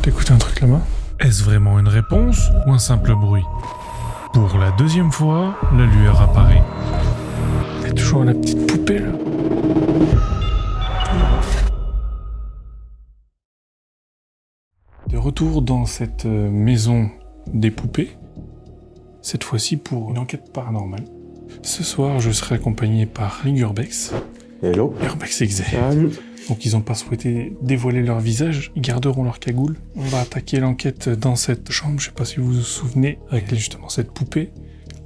T'écoutes un truc là-bas? Est-ce vraiment une réponse ou un simple bruit? Pour la deuxième fois, la lueur apparaît. Il y a toujours la petite poupée là. De retour dans cette maison des poupées, cette fois-ci pour une enquête paranormale. Ce soir, je serai accompagné par Ligurbex. Hello. Urbex Exe. Salut. Donc ils n'ont pas souhaité dévoiler leur visage, ils garderont leur cagoule. On va attaquer l'enquête dans cette chambre, je sais pas si vous vous souvenez, avec justement cette poupée,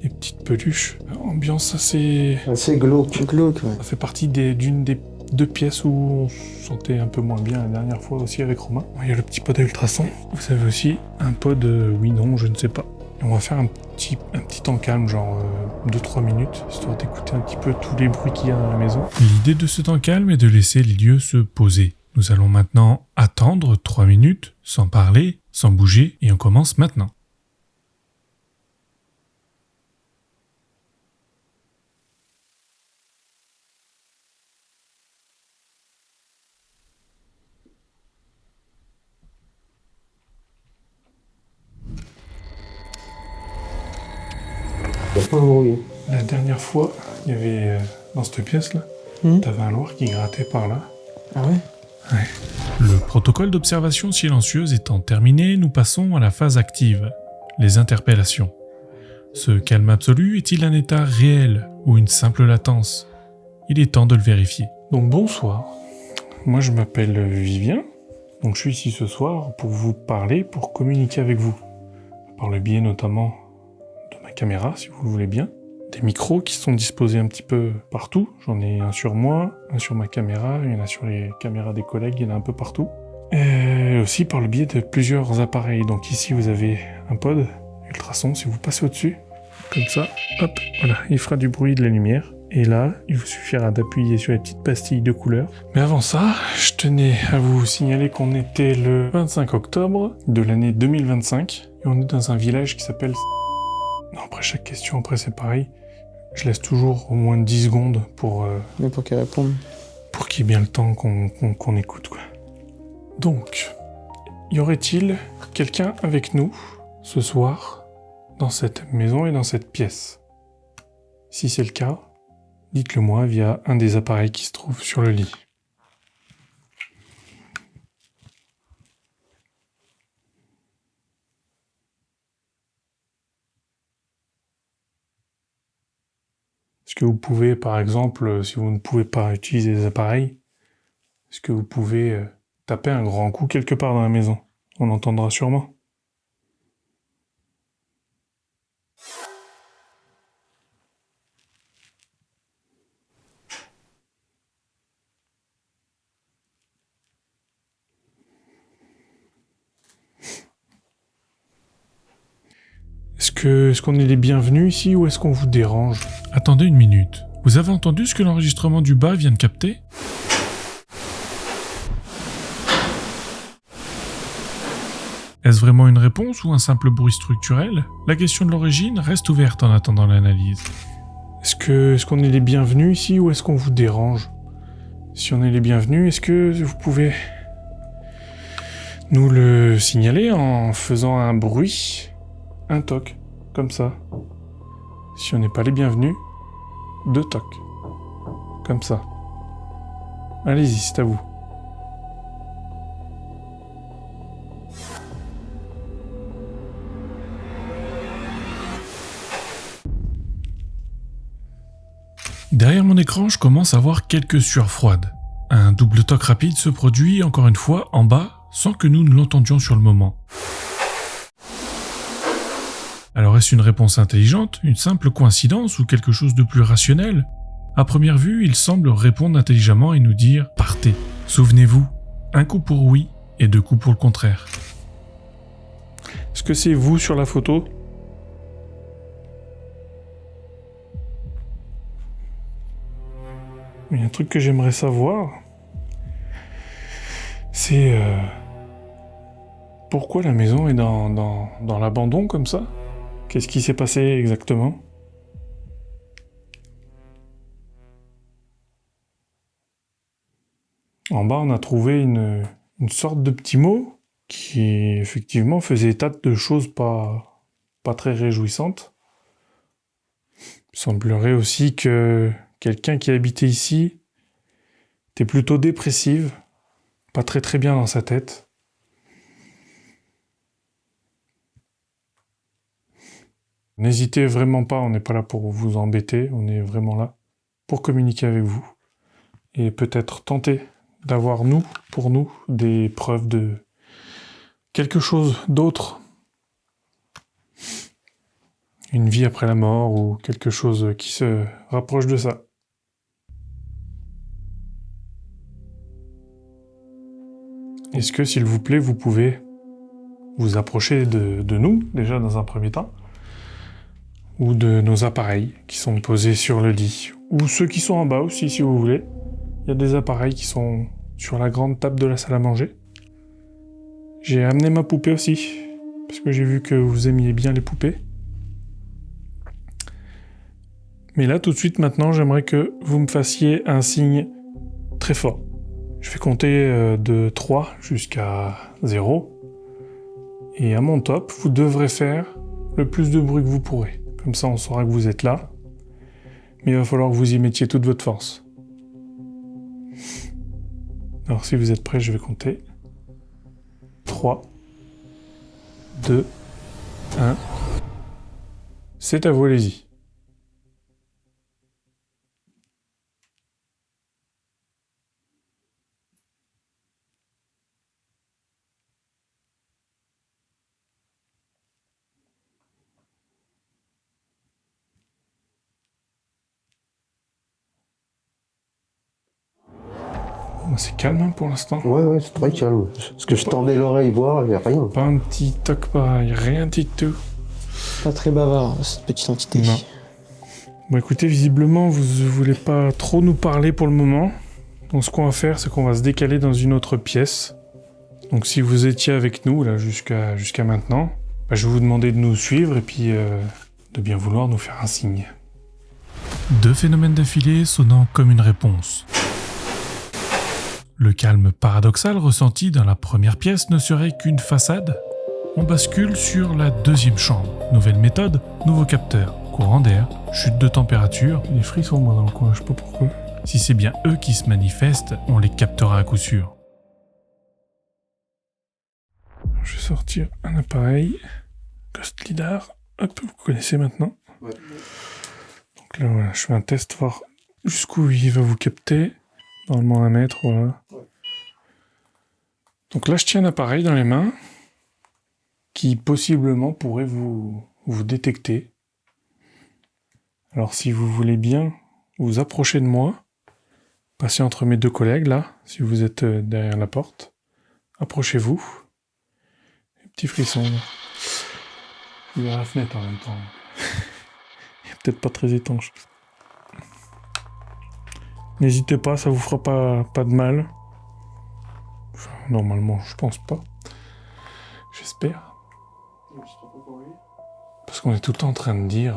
les petites peluches. Ambiance assez... Assez glauque. Glauque, ouais. Ça fait partie d'une des deux pièces où on se sentait un peu moins bien la dernière fois aussi avec Romain. Il y a le petit pod à ultrasons. Vous avez aussi un pod oui, non, je ne sais pas. Et on va faire un petit temps calme, genre 2-3 minutes, histoire d'écouter un petit peu tous les bruits qu'il y a dans la maison. L'idée de ce temps calme est de laisser les lieux se poser. Nous allons maintenant attendre 3 minutes, sans parler, sans bouger, et on commence maintenant. Il n'y a pas un bruit. La dernière fois, il y avait dans cette pièce-là, t'avais un loir qui grattait par là. Ah ouais? Le protocole d'observation silencieuse étant terminé, nous passons à la phase active, les interpellations. Ce calme absolu est-il un état réel ou une simple latence? Il est temps de le vérifier. Donc bonsoir, moi je m'appelle Vivien, donc je suis ici ce soir pour vous parler, pour communiquer avec vous. Par le biais notamment de ma caméra, si vous le voulez bien. Des micros qui sont disposés un petit peu partout. J'en ai un sur moi, un sur ma caméra, il y en a sur les caméras des collègues, il y en a un peu partout. Et aussi par le biais de plusieurs appareils. Donc ici vous avez un pod ultrason, si vous passez au-dessus, comme ça, hop, voilà, il fera du bruit de la lumière. Et là, il vous suffira d'appuyer sur les petites pastilles de couleur. Mais avant ça, je tenais à vous signaler qu'on était le 25 octobre de l'année 2025. Et on est dans un village qui s'appelle... Non, après chaque question, après c'est pareil. Je laisse toujours au moins 10 secondes pour Pour qu'elle réponde. pour qu'il y ait bien le temps qu'on écoute, quoi. Donc, y aurait-il quelqu'un avec nous ce soir dans cette maison et dans cette pièce? Si c'est le cas, dites-le moi via un des appareils qui se trouve sur le lit. Est-ce que vous pouvez, par exemple, si vous ne pouvez pas utiliser des appareils, est-ce que vous pouvez taper un grand coup quelque part dans la maison? On entendra sûrement. Est-ce qu'on est les bienvenus ici ou est-ce qu'on vous dérange? Attendez une minute. Vous avez entendu ce que l'enregistrement du bas vient de capter? Est-ce vraiment une réponse ou un simple bruit structurel? La question de l'origine reste ouverte en attendant l'analyse. Est-ce qu'on est les bienvenus ici ou est-ce qu'on vous dérange? Si on est les bienvenus, est-ce que vous pouvez nous le signaler en faisant un bruit, un toc, comme ça? Si on n'est pas les bienvenus, 2 tocs, comme ça. Allez-y, c'est à vous. Derrière mon écran, je commence à voir quelques sueurs froides. Un double toc rapide se produit encore une fois en bas, sans que nous ne l'entendions sur le moment. Alors est-ce une réponse intelligente, une simple coïncidence ou quelque chose de plus rationnel? À première vue, il semble répondre intelligemment et nous dire « Partez ». Souvenez-vous, un coup pour oui et 2 coups pour le contraire. Est-ce que c'est vous sur la photo? Il y a un truc que j'aimerais savoir, c'est pourquoi la maison est dans l'abandon comme ça? Qu'est-ce qui s'est passé exactement? En bas, on a trouvé une sorte de petit mot qui effectivement faisait état de choses pas très réjouissantes. Il semblerait aussi que quelqu'un qui habitait ici était plutôt dépressive, pas très bien dans sa tête. N'hésitez vraiment pas, on n'est pas là pour vous embêter, on est vraiment là pour communiquer avec vous. Et peut-être tenter d'avoir pour nous, des preuves de quelque chose d'autre. Une vie après la mort ou quelque chose qui se rapproche de ça. Est-ce que, s'il vous plaît, vous pouvez vous approcher de nous, déjà dans un premier temps, ou de nos appareils qui sont posés sur le lit, ou ceux qui sont en bas aussi, si vous voulez. Il y a des appareils qui sont sur la grande table de la salle à manger. J'ai amené ma poupée aussi, parce que j'ai vu que vous aimiez bien les poupées. Mais là, tout de suite, maintenant, j'aimerais que vous me fassiez un signe très fort. Je vais compter de 3 jusqu'à 0. Et à mon top, vous devrez faire le plus de bruit que vous pourrez. Comme ça, on saura que vous êtes là. Mais il va falloir que vous y mettiez toute votre force. Alors, si vous êtes prêts, je vais compter. 3, 2, 1. C'est à vous, allez-y. C'est calme hein, pour l'instant. Ouais, c'est très calme. Parce que je tendais l'oreille voir, il n'y a rien. Pas un petit toc pareil, rien du tout. Pas très bavard, cette petite entité. Non. Bon écoutez, visiblement, vous voulez pas trop nous parler pour le moment. Donc ce qu'on va faire, c'est qu'on va se décaler dans une autre pièce. Donc si vous étiez avec nous là jusqu'à maintenant, je vais vous demander de nous suivre et puis de bien vouloir nous faire un signe. 2 phénomènes d'affilée sonnant comme une réponse. Le calme paradoxal ressenti dans la première pièce ne serait qu'une façade. On bascule sur la deuxième chambre. Nouvelle méthode, nouveau capteur, courant d'air, chute de température. Les frissons moi dans le coin, je sais pas pourquoi. Si c'est bien eux qui se manifestent, on les captera à coup sûr. Je vais sortir un appareil. Ghost Lidar. Hop, vous connaissez maintenant. Ouais. Donc là, voilà, je fais un test, voir jusqu'où il va vous capter. Normalement 1 mètre, voilà. Ouais. Donc là, je tiens un appareil dans les mains qui possiblement pourrait vous détecter. Alors si vous voulez bien vous approcher de moi, passez entre mes 2 collègues là, si vous êtes derrière la porte. Approchez-vous. Petit frisson. Il y a la fenêtre en même temps. Il est peut-être pas très étanche. N'hésitez pas, ça vous fera pas de mal. Enfin, normalement, je pense pas. J'espère. Parce qu'on est tout le temps en train de dire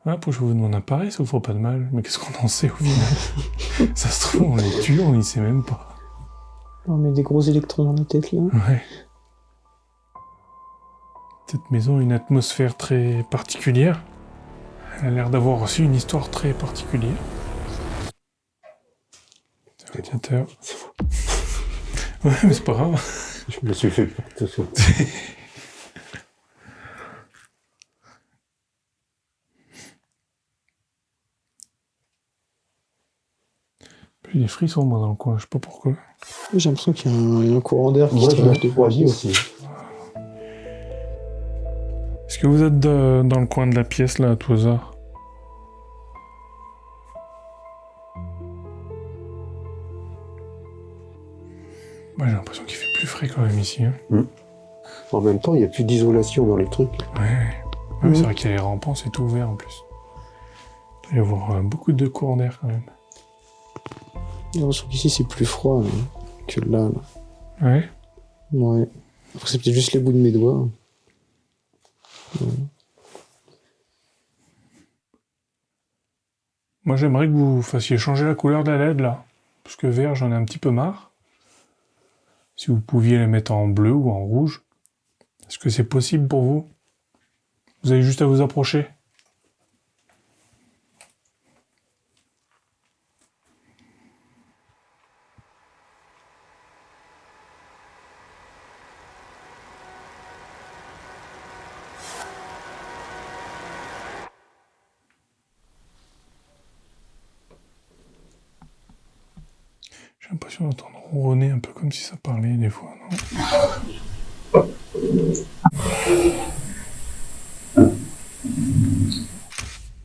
approchez-vous de mon appareil, ça vous fera pas de mal. Mais qu'est-ce qu'on en sait au final? Ça se trouve, on les tue, on y sait même pas. On met des gros électrons dans la tête là. Ouais. Cette maison a une atmosphère très particulière. Elle a l'air d'avoir aussi une histoire très particulière. Radiateur. Ouais, mais c'est pas grave. Je me suis fait peur, attention. J'ai des frissons moi dans le coin, je sais pas pourquoi. J'ai l'impression qu'il y a un courant d'air qui Moi, se je dégage me de voix aussi. Est-ce que vous êtes dans le coin de la pièce là, à tout hasard? Moi j'ai l'impression qu'il fait plus frais quand même ici. Hein. En même temps, il n'y a plus d'isolation dans les trucs. Ouais. Ouais, mais c'est vrai qu'il y a les rampants, c'est tout ouvert en plus. Il doit y avoir beaucoup de courant d'air quand même. J'ai l'impression qu'ici c'est plus froid là, que là. Ouais. Ouais. Après c'est peut-être juste les bouts de mes doigts. Ouais. Moi j'aimerais que vous fassiez changer la couleur de la LED là. Parce que vert j'en ai un petit peu marre. si vous pouviez les mettre en bleu ou en rouge. Est-ce que c'est possible pour vous? Vous avez juste à vous approcher. J'ai l'impression d'entendre ronronner un peu comme si ça parlait des fois, non?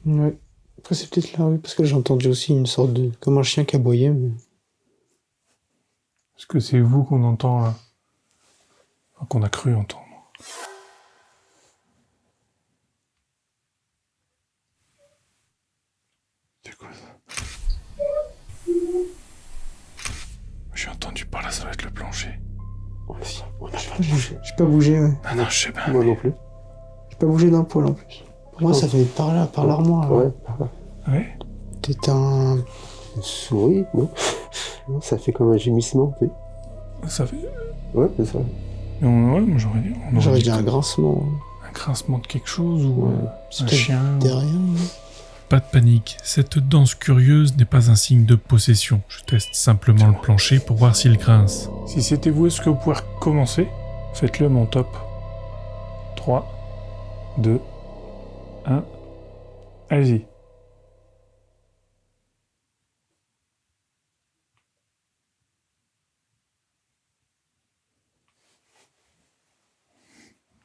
Ouais. Après, c'est peut-être là, oui, parce que j'ai entendu aussi une sorte de... comme un chien qui aboyait, mais... Est-ce que c'est vous qu'on entend là? Enfin, qu'on a cru entendre? C'est quoi ça? J'ai entendu par là, ça doit être le plancher. On n'a pas bougé. J'ai pas bougé, ouais. Ah non, je sais pas. Moi non plus. J'ai pas bougé d'un poil, en plus. Pour moi, ça venait par là, par l'armoire. là. Ouais, par là. Ouais? C'était un... Une souris, non? Non, ça fait comme un gémissement, tu sais. Ça fait... Ouais, c'est ça. Ouais, moi j'aurais dit... on aurait J'aurais dit dit un grincement. un grincement de quelque chose ou Ouais. un peut-être chien. ou- Derrière, non? Pas de panique, cette danse curieuse n'est pas un signe de possession. Je teste simplement le plancher pour voir s'il grince. Si c'était vous, est-ce que vous pouvez recommencer? Faites-le mon top. 3, 2, 1. Allez-y.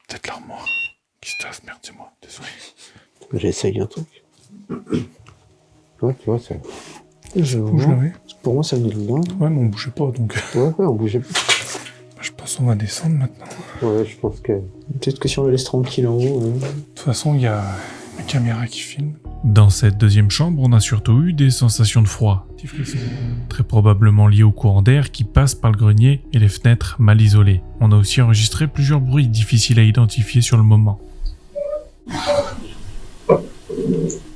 Peut-être l'armoire. Christophe, merde, c'est moi. Désolé. J'essaye un truc. Ouais, tu vois, ça... Je Bouge vois. là, oui. Pour moi, ça venait de là. Ouais, mais on bougeait pas, donc... Ouais, on bougeait. Je pense qu'on va descendre maintenant. Ouais, je pense que... Peut-être que si on le laisse tranquille en haut... De toute façon, il y a la caméra qui filme. Dans cette deuxième chambre, on a surtout eu des sensations de froid, Petit frisson. très probablement liées au courant d'air qui passe par le grenier et les fenêtres mal isolées. On a aussi enregistré plusieurs bruits difficiles à identifier sur le moment.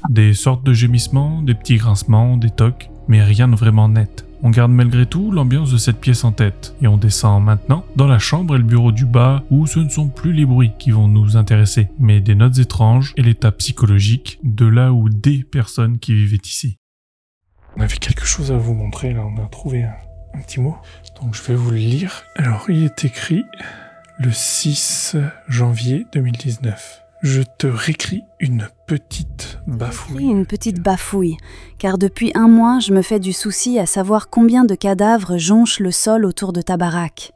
Des sortes de gémissements, des petits grincements, des tocs, mais rien de vraiment net. On garde malgré tout l'ambiance de cette pièce en tête, et on descend maintenant dans la chambre et le bureau du bas, où ce ne sont plus les bruits qui vont nous intéresser, mais des notes étranges et l'état psychologique de là ou des personnes qui vivaient ici. On avait quelque chose à vous montrer, là. On a trouvé un petit mot. Donc, je vais vous le lire. Alors, il est écrit le 6 janvier 2019. Je te réécris une petite Oui, bafouille. une petite bafouille, car depuis un mois, je me fais du souci à savoir combien de cadavres jonchent le sol autour de ta baraque.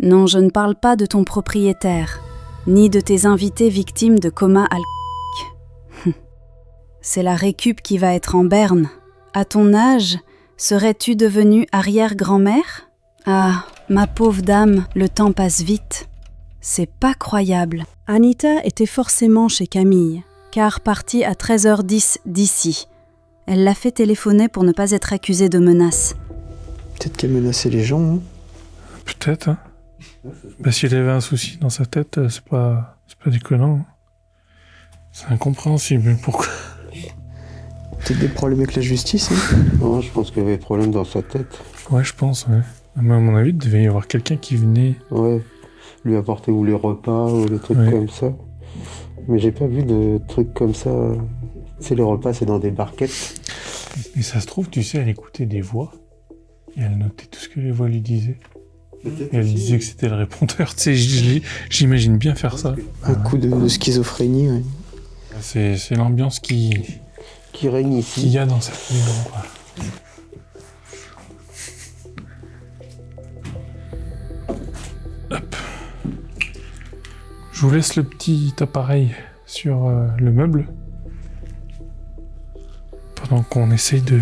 Non, je ne parle pas de ton propriétaire, ni de tes invités victimes de coma alcoolique. C'est la récup qui va être en berne. À ton âge, serais-tu devenue arrière-grand-mère ? Ah, ma pauvre dame, le temps passe vite. C'est pas croyable. Anita était forcément chez Camille, car partie à 13h10 d'ici. Elle l'a fait téléphoner pour ne pas être accusée de menaces. Peut-être qu'elle menaçait les gens, hein. Peut-être, hein. Bah, s'il avait un souci dans sa tête, c'est pas déconnant. Hein. C'est incompréhensible. Pourquoi? Peut-être des problèmes avec la justice, hein. Non, je pense qu'il y avait des problèmes dans sa tête. Ouais, je pense, ouais. Mais à mon avis, il devait y avoir quelqu'un qui venait... Ouais, lui apporter ou les repas ou les trucs Ouais. comme ça. Mais j'ai pas vu de trucs comme ça. Tu sais, les repas, c'est dans des barquettes. Et ça se trouve, tu sais, elle écoutait des voix. Et elle notait tout ce que les voix lui disaient. Et elle disait que c'était le répondeur. Tu sais, j'imagine bien faire ça. Un coup de schizophrénie, ouais. C'est l'ambiance qui Qui règne qu'il ici. y a dans cette maison, quoi. Hop. Je vous laisse le petit appareil sur le meuble. Pendant qu'on essaye de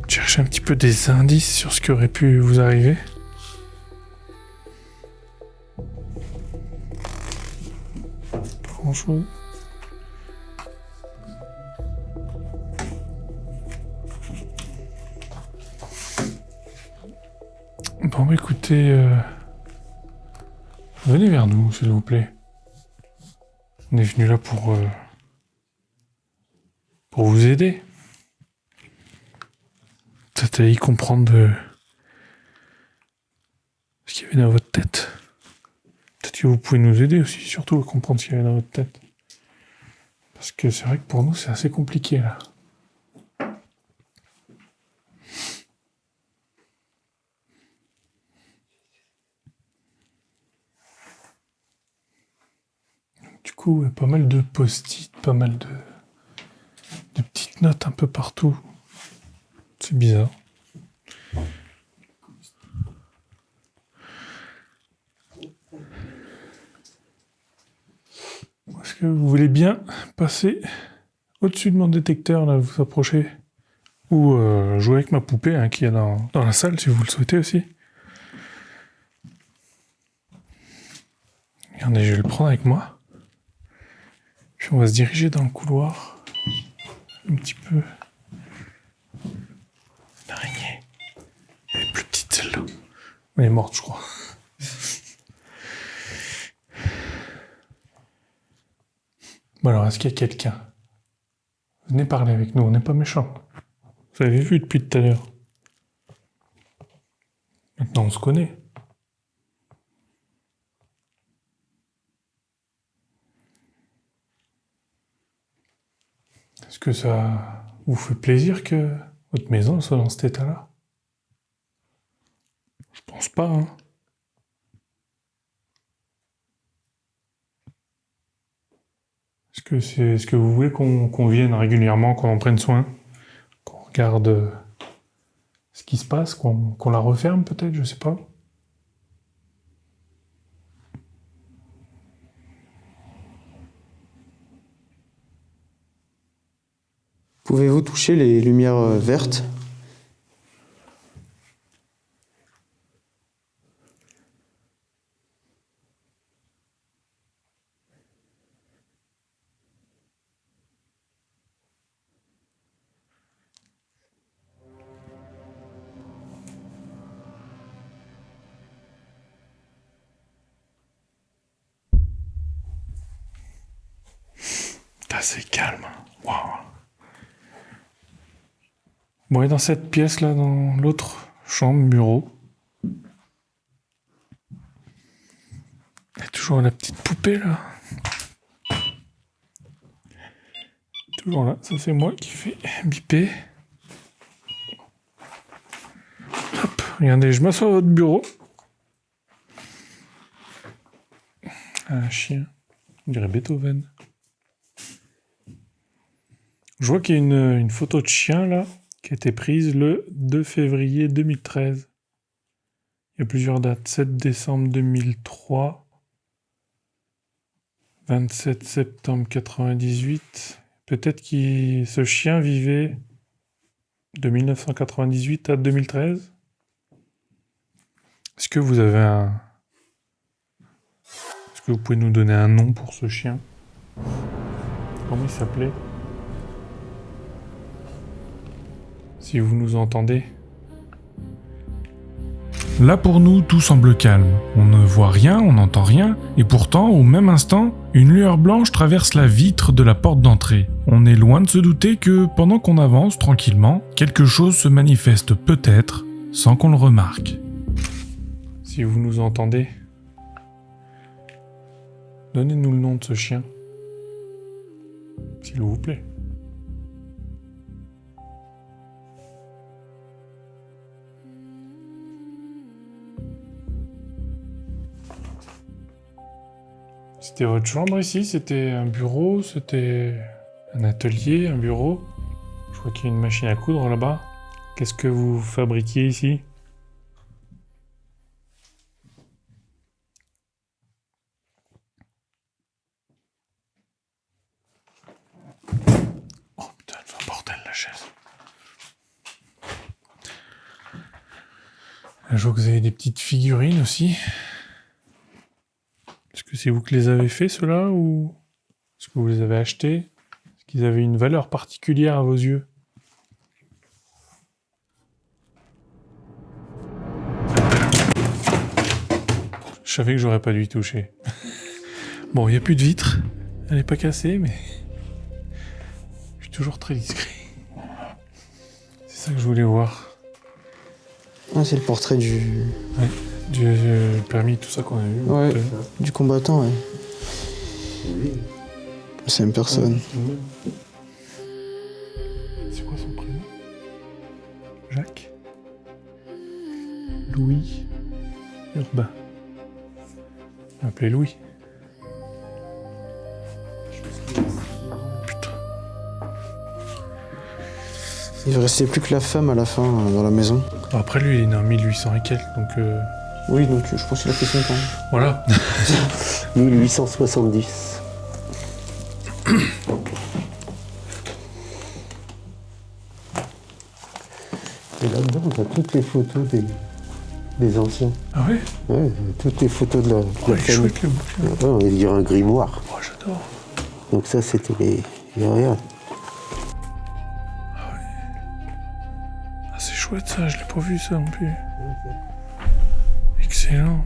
chercher un petit peu des indices sur ce qui aurait pu vous arriver. Pas grand chose. Bon, bah, écoutez, venez vers nous, s'il vous plaît. On est venu là pour vous aider. Peut-être à y comprendre avait dans votre tête. Peut-être que vous pouvez nous aider aussi, surtout à comprendre ce qu'il y avait dans votre tête. Parce que c'est vrai que pour nous, c'est assez compliqué, là. Du coup, pas mal de post-it, pas mal de petites notes un peu partout. C'est bizarre. Est-ce que vous voulez bien passer au-dessus de mon détecteur, là, vous approcher? Ou jouer avec ma poupée hein, qui est dans la salle, si vous le souhaitez aussi. Regardez, je vais le prendre avec moi. Puis on va se diriger dans le couloir. Un petit peu. L'araignée. Elle est plus petite celle-là. Elle est morte, je crois. Bon alors, est-ce qu'il y a quelqu'un? Venez parler avec nous, on n'est pas méchants. Vous avez vu depuis tout à l'heure. Maintenant, on se connaît. Est-ce que ça vous fait plaisir que votre maison soit dans cet état-là? Je pense pas, hein. Est-ce que vous voulez qu'on vienne régulièrement, qu'on en prenne soin, qu'on regarde ce qui se passe, qu'on la referme peut-être, je sais pas. Pouvez-vous toucher les lumières vertes? C'est calme. Waouh. Bon, et dans cette pièce-là, dans l'autre chambre, bureau, il y a toujours la petite poupée, là. Toujours là. Ça, c'est moi qui fais biper. Hop, regardez, je m'assois à votre bureau. Un chien. On dirait Beethoven. Je vois qu'il y a une photo de chien, là, qui a été prise le 2 février 2013. Il y a plusieurs dates. 7 décembre 2003, 27 septembre 98. Peut-être que ce chien vivait de 1998 à 2013. Est-ce que vous avez Est-ce que vous pouvez nous donner un nom pour ce chien? Comment il s'appelait? Si vous nous entendez. Là pour nous, tout semble calme. On ne voit rien, on n'entend rien, et pourtant, au même instant, une lueur blanche traverse la vitre de la porte d'entrée. On est loin de se douter que, pendant qu'on avance tranquillement, quelque chose se manifeste peut-être, sans qu'on le remarque. Si vous nous entendez, donnez-nous le nom de ce chien. S'il vous plaît. C'était votre chambre ici? C'était un bureau? C'était un atelier? Un bureau? Je crois qu'il y a une machine à coudre là-bas. Qu'est-ce que vous fabriquiez ici? Oh putain, elle fait un bordel la chaise. Là, je vois que vous avez des petites figurines aussi. Est-ce que c'est vous qui les avez fait, ceux-là, ou est-ce que vous les avez achetés? Est-ce qu'ils avaient une valeur particulière à vos yeux? Je savais que j'aurais pas dû y toucher. Bon, il n'y a plus de vitre. Elle n'est pas cassée, mais je suis toujours très discret. C'est ça que je voulais voir. Ah, c'est le portrait du... Ouais. Du permis, tout ça qu'on a vu. Ouais, peut-être. du combattant, ouais. Oui. C'est une personne. C'est quoi son prénom? Jacques? Louis Urbain. Appelez Louis. Putain. Il ne restait plus que la femme à la fin, dans la maison. Bon, après, lui, il est né en 1800 et quelques, donc Oui, donc je pense qu'il a fait son temps. voilà. 1870. Et là-dedans, on a toutes les photos des anciens. Ah ouais? Ouais, toutes les photos de la Il est famille. chouette, le bouquin. Ouais, on va dire un grimoire. Oh, j'adore. Donc ça, c'était les... Regarde. Ah, c'est chouette, ça. Je l'ai pas vu, ça, non plus. Excellent.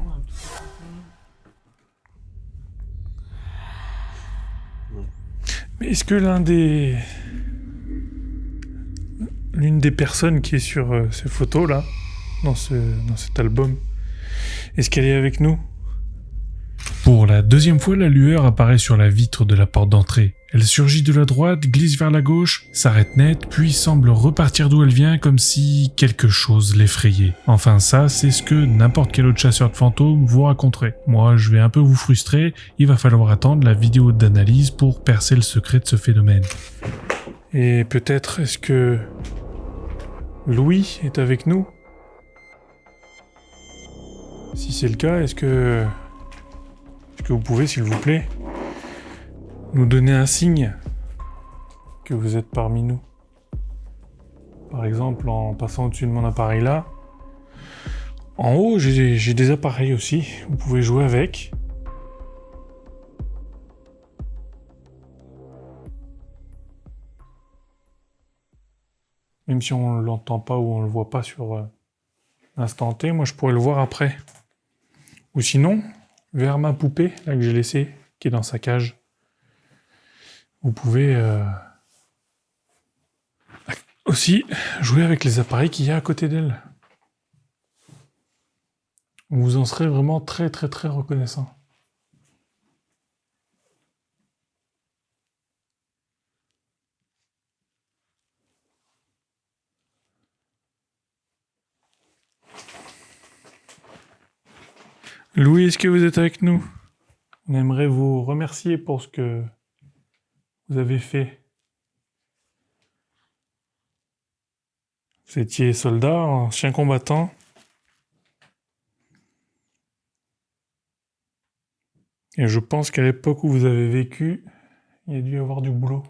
Mais est-ce que l'une des personnes qui est sur ces photos-là, dans cet album, est-ce qu'elle est avec nous? Pour la deuxième fois, la lueur apparaît sur la vitre de la porte d'entrée. Elle surgit de la droite, glisse vers la gauche, s'arrête net, puis semble repartir d'où elle vient comme si quelque chose l'effrayait. Enfin ça, c'est ce que n'importe quel autre chasseur de fantômes vous raconterait. Moi, je vais un peu vous frustrer, il va falloir attendre la vidéo d'analyse pour percer le secret de ce phénomène. Et peut-être, est-ce que Louis est avec nous? Si c'est le cas, est-ce que vous pouvez, s'il vous plaît, nous donner un signe que vous êtes parmi nous? Par exemple, en passant au-dessus de mon appareil là. En haut, j'ai des appareils aussi. Vous pouvez jouer avec. Même si on l'entend pas ou on le voit pas sur l'instant T, moi je pourrais le voir après. Ou sinon, vers ma poupée, là que j'ai laissée, qui est dans sa cage. Vous pouvez aussi jouer avec les appareils qu'il y a à côté d'elle. Vous en serez vraiment très très très reconnaissant. Louis, est-ce que vous êtes avec nous? On aimerait vous remercier pour ce que vous avez fait. Vous étiez soldat, ancien combattant. Et je pense qu'à l'époque où vous avez vécu, il y a dû y avoir du boulot.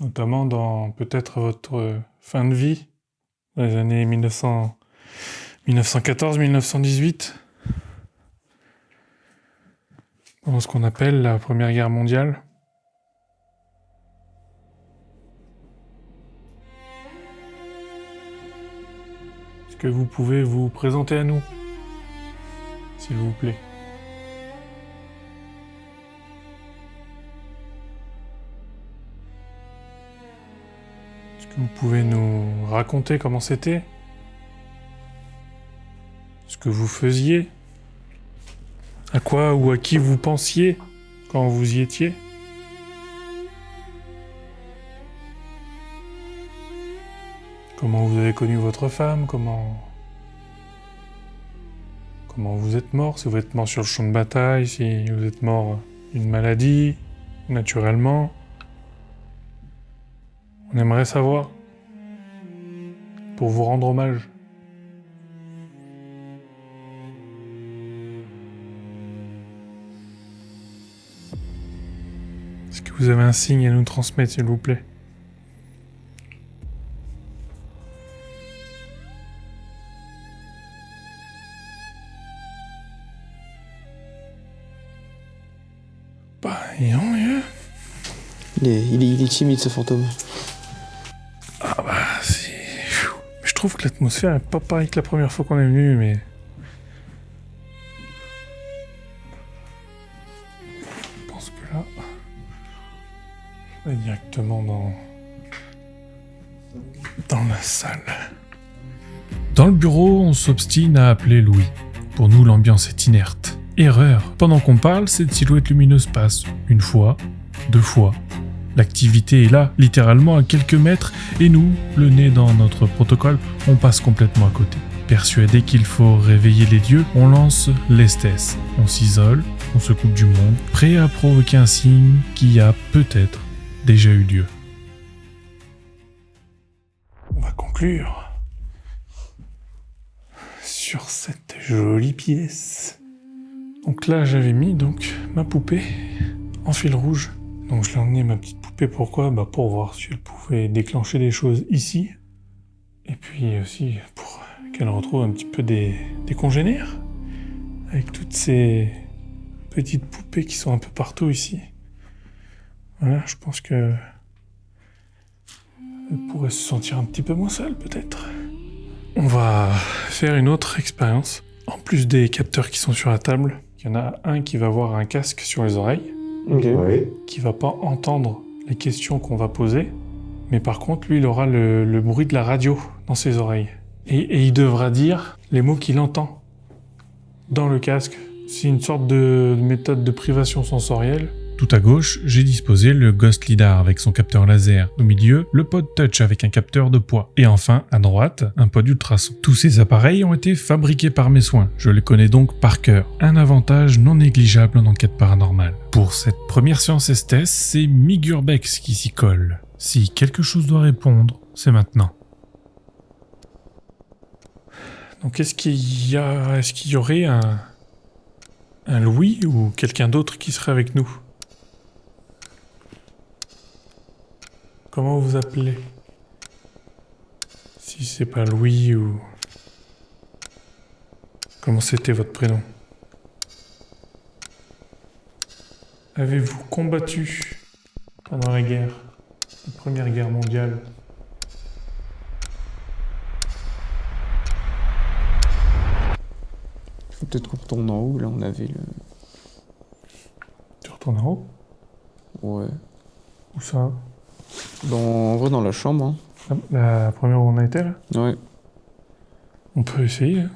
Notamment dans peut-être votre fin de vie, dans les années 1914-1918. Dans ce qu'on appelle la Première Guerre mondiale. Est-ce que vous pouvez vous présenter à nous, s'il vous plaît? Est-ce que vous pouvez nous raconter comment c'était? Ce que vous faisiez? À quoi ou à qui vous pensiez quand vous y étiez? Comment vous avez connu votre femme? Comment vous êtes mort? Si vous êtes mort sur le champ de bataille, si vous êtes mort d'une maladie, naturellement. On aimerait savoir. Pour vous rendre hommage. Est-ce que vous avez un signe à nous transmettre, s'il vous plaît? Bah, non, mieux. Il est timide, ce fantôme. Ah bah, c'est... Je trouve que l'atmosphère est pas pareille que la première fois qu'on est venu, mais... Je pense que là... On est directement dans la salle. Dans le bureau, on s'obstine à appeler Louis. Pour nous, l'ambiance est inerte. Erreur. Pendant qu'on parle, cette silhouette lumineuse passe. Une fois, 2 fois. L'activité est là, littéralement à quelques mètres, et nous, le nez dans notre protocole, on passe complètement à côté. Persuadé qu'il faut réveiller les dieux, on lance l'estesse. On s'isole, on se coupe du monde, prêt à provoquer un signe qui a peut-être déjà eu lieu. On va conclure sur cette jolie pièce. Donc là, j'avais mis ma poupée en fil rouge. Donc je l'ai emmené, ma petite poupée, pourquoi ? Pour voir si elle pouvait déclencher des choses ici. Et puis aussi pour qu'elle retrouve un petit peu des congénères. Avec toutes ces petites poupées qui sont un peu partout ici. Voilà, je pense que elle pourrait se sentir un petit peu moins seule, peut-être. On va faire une autre expérience. En plus des capteurs qui sont sur la table, il y en a un qui va avoir un casque sur les oreilles, Ok. Ouais. qui va pas entendre les questions qu'on va poser, mais par contre, lui, il aura le bruit de la radio dans ses oreilles. Et il devra dire les mots qu'il entend dans le casque. C'est une sorte de méthode de privation sensorielle. Tout à gauche, j'ai disposé le Ghost Lidar avec son capteur laser. Au milieu, le pod Touch avec un capteur de poids. Et enfin, à droite, un pod ultrason. Tous ces appareils ont été fabriqués par mes soins. Je les connais donc par cœur. Un avantage non négligeable en enquête paranormale. Pour cette première séance Estes, c'est Migurbex qui s'y colle. Si quelque chose doit répondre, c'est maintenant. Donc est-ce qu'il y aurait un Louis ou quelqu'un d'autre qui serait avec nous ? Comment vous appelez ? Si c'est pas Louis ou... Comment c'était votre prénom ? Avez-vous combattu pendant la Première Guerre mondiale ? Faut peut-être qu'on retourne en haut, là on avait le... Tu retournes en haut ? Ouais. Où ça ? En vrai, dans la chambre, hein. La première où on a été là ? Ouais. On peut essayer. Hein.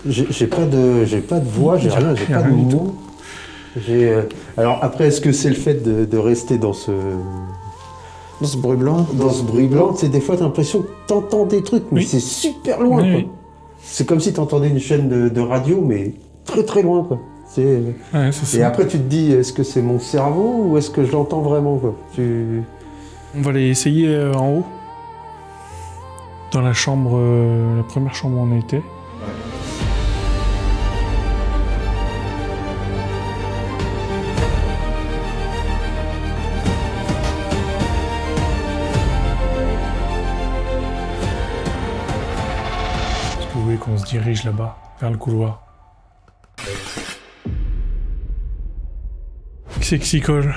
J'ai pas de voix, j'ai rien, j'ai Y a pas de rien du mots. Alors après, est-ce que c'est le fait de rester dans ce bruit blanc. dans ce bruit blanc, c'est des fois t'as l'impression que t'entends des trucs, mais Oui. c'est super loin, Oui, quoi. oui. C'est comme si t'entendais une chaîne de radio, mais très très loin, quoi. Ouais, c'est Et ça. après tu te dis, est-ce que c'est mon cerveau ou est-ce que je l'entends vraiment, quoi. On va aller essayer en haut. Dans la chambre, la première chambre où on était. Est-ce que vous voulez qu'on se dirige là-bas, vers le couloir ? Qui c'est qui s'y colle ?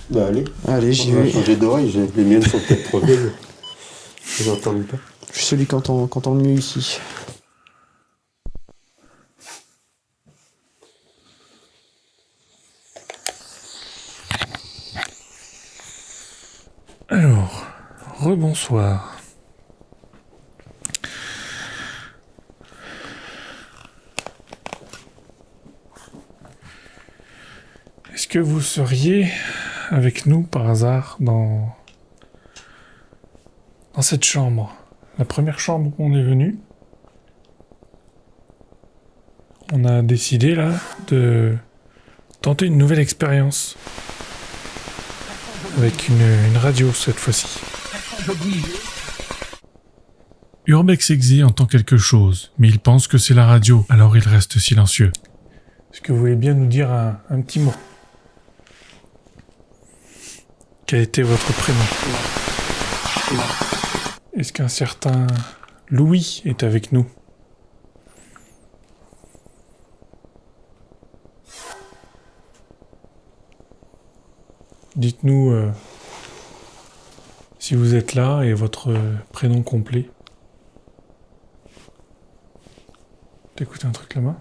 Bah allez, Allez, j'y on va vais. changer d'oreille, les miennes sont peut-être trop vieilles. J'entends pas. Je suis celui qui entend le mieux ici. Alors, rebonsoir. Est-ce que vous seriez avec nous par hasard dans cette chambre, la première chambre où on est venu? On a décidé là de tenter une nouvelle expérience avec une radio cette fois-ci. Urbex Exe entend quelque chose, mais il pense que c'est la radio, alors il reste silencieux. Est-ce que vous voulez bien nous dire un petit mot? Quel était votre prénom? Est-ce qu'un certain Louis est avec nous? Dites-nous si vous êtes là et votre prénom complet. T'écoutes un truc là-bas?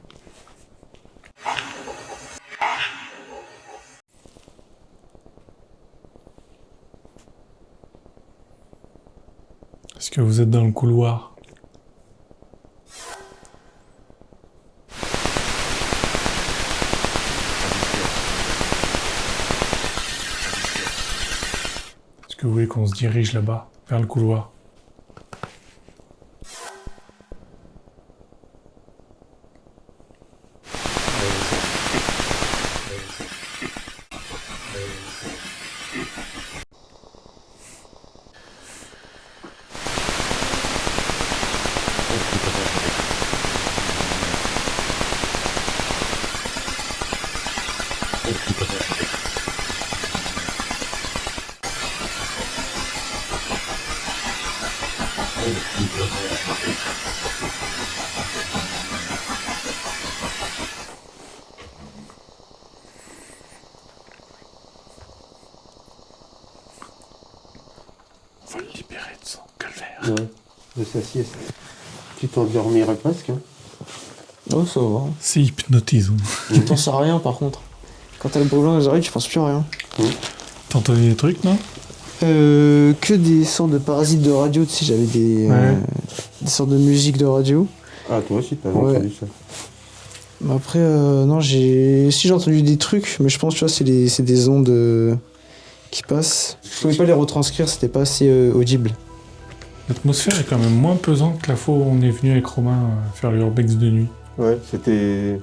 Parce que vous êtes dans le couloir. Est-ce que vous voulez qu'on se dirige là-bas, vers le couloir? On va le libérer de son calvaire. Ouais, de sa sieste. Tu t'endormirais presque, hein. Oh, ça va. C'est hypnotisant. Tu penses à rien par contre. Quand t'as le brûlant dans les oreilles, tu penses plus à rien. T'as entendu des trucs, non? Que des sortes de parasites de radio, tu sais, j'avais des sortes de musique de radio. Ah, toi aussi, t'as Ouais. entendu ça. Mais après, non, j'ai entendu des trucs, mais je pense, tu vois, c'est des ondes qui passent. Je pouvais pas les retranscrire, c'était pas assez audible. L'atmosphère est quand même moins pesante que la fois où on est venu avec Romain faire l'urbex de nuit. Ouais, c'était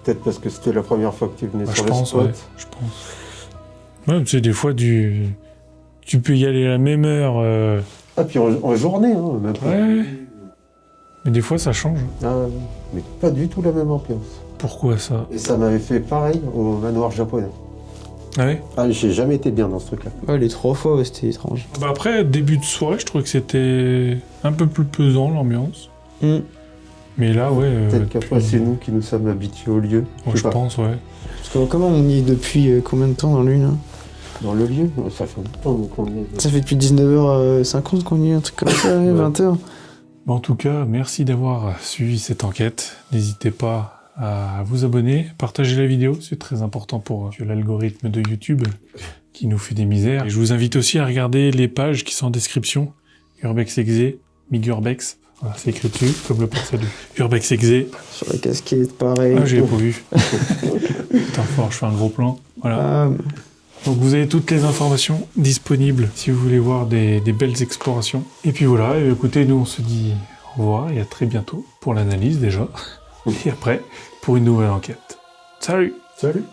peut-être parce que c'était la première fois que tu venais Bah, sur je le pense, spot. ouais. Je pense. Ouais, tu sais, des fois, tu peux y aller à la même heure. Ah, puis en journée, hein, même pas. Ouais. Mais des fois, ça change. Ah, mais pas du tout la même ambiance. Pourquoi ça? Et ça m'avait fait pareil au manoir japonais. Ah ouais? Ah, j'ai jamais été bien dans ce truc-là. Ouais, les 3 fois, ouais, c'était étrange. Bah après, début de soirée, je trouvais que c'était un peu plus pesant, l'ambiance. Mais là, ouais... Peut-être qu'après, c'est nous qui nous sommes habitués au lieu. Ouais, je sais pas. pense, ouais. Parce que comment on y est depuis combien de temps dans lui, là? Dans le lieu, ça fait longtemps qu'on y est. Ça fait depuis 19h50 qu'on y est, un truc comme ça, Ouais. 20h. Bon, en tout cas, merci d'avoir suivi cette enquête. N'hésitez pas à vous abonner, partager la vidéo, c'est très important pour l'algorithme de YouTube qui nous fait des misères. Et je vous invite aussi à regarder les pages qui sont en description. Urbex Exe, Migurbex, voilà, c'est écrit dessus, comme le port salut. Urbex Exe, Sur la casquette, pareil. ah, j'ai pas vu. Putain fort, je fais un gros plan. Voilà. Ah, Donc vous avez toutes les informations disponibles si vous voulez voir des belles explorations. Et puis voilà, et écoutez, nous on se dit au revoir et à très bientôt pour l'analyse déjà. Et après, pour une nouvelle enquête. Salut! Salut!